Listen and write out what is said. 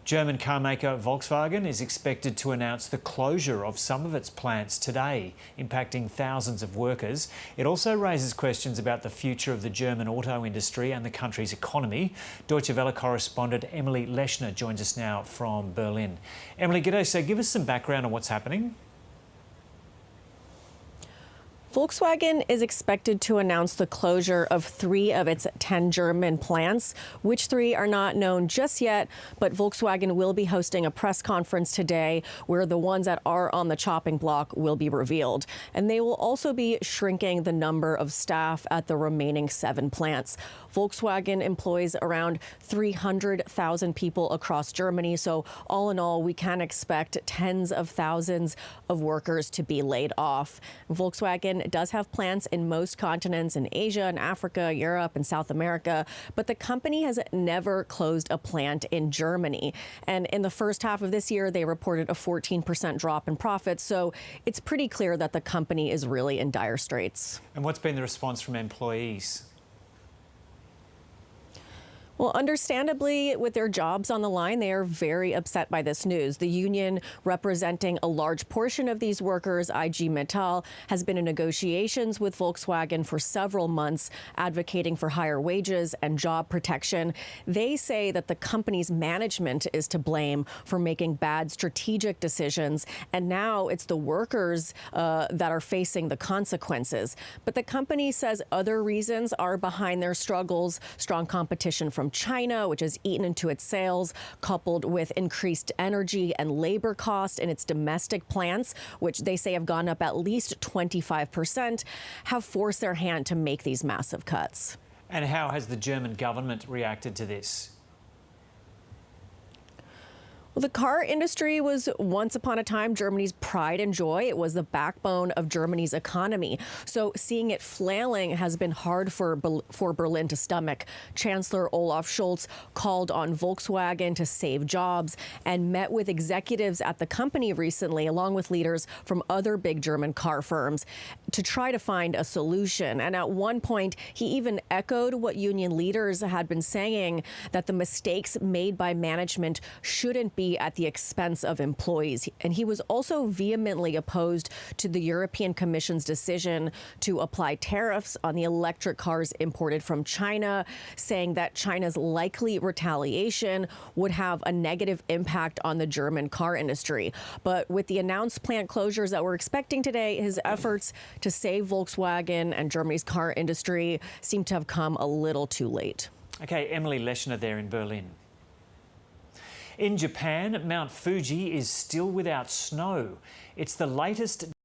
German carmaker Volkswagen is expected to announce the closure of some of its plants today, impacting thousands of workers. It also raises questions about the future of the German auto industry and the country's economy. Deutsche Welle correspondent Emily Leshner joins us now from Berlin. Emily, g'day. So give us some background on what's happening. Volkswagen is expected to announce the closure of 3 of its 10 German plants. Which 3 are not known just yet, but Volkswagen will be hosting a press conference today where the ones that are on the chopping block will be revealed. And they will also be shrinking the number of staff at the remaining 7 plants. Volkswagen employs around 300,000 people across Germany. So all in all, we can expect tens of thousands of workers to be laid off. Volkswagen does have plants in most continents in Asia and Africa, Europe and South America, but the company has never closed a plant in Germany. And in the first half of this year, they reported a 14% drop in profits. So it's pretty clear that the company is really in dire straits. And what's been the response from employees? Well, understandably, with their jobs on the line, they are very upset by this news. The union representing a large portion of these workers, IG Metall, has been in negotiations with Volkswagen for several months, advocating for higher wages and job protection. They say that the company's management is to blame for making bad strategic decisions, and now it's the workers that are facing the consequences. But the company says other reasons are behind their struggles: strong competition from China, which has eaten into its sales, coupled with increased energy and labor costs in its domestic plants, which they say have gone up at least 25%, have forced their hand to make these massive cuts. And how has the German government reacted to this? Well, the car industry was once upon a time Germany's pride and joy. It was the backbone of Germany's economy. So seeing it flailing has been hard for Berlin to stomach. Chancellor Olaf Scholz called on Volkswagen to save jobs and met with executives at the company recently, along with leaders from other big German car firms, to try to find a solution. And at one point, he even echoed what union leaders had been saying, that the mistakes made by management shouldn't be at the expense of employees. And he was also vehemently opposed to the European Commission's decision to apply tariffs on the electric cars imported from China, saying that China's likely retaliation would have a negative impact on the German car industry. But with the announced plant closures that we're expecting today, his efforts to save Volkswagen and Germany's car industry seem to have come a little too late. Okay, Emily Leshner there in Berlin. In Japan, Mount Fuji is still without snow. It's the latest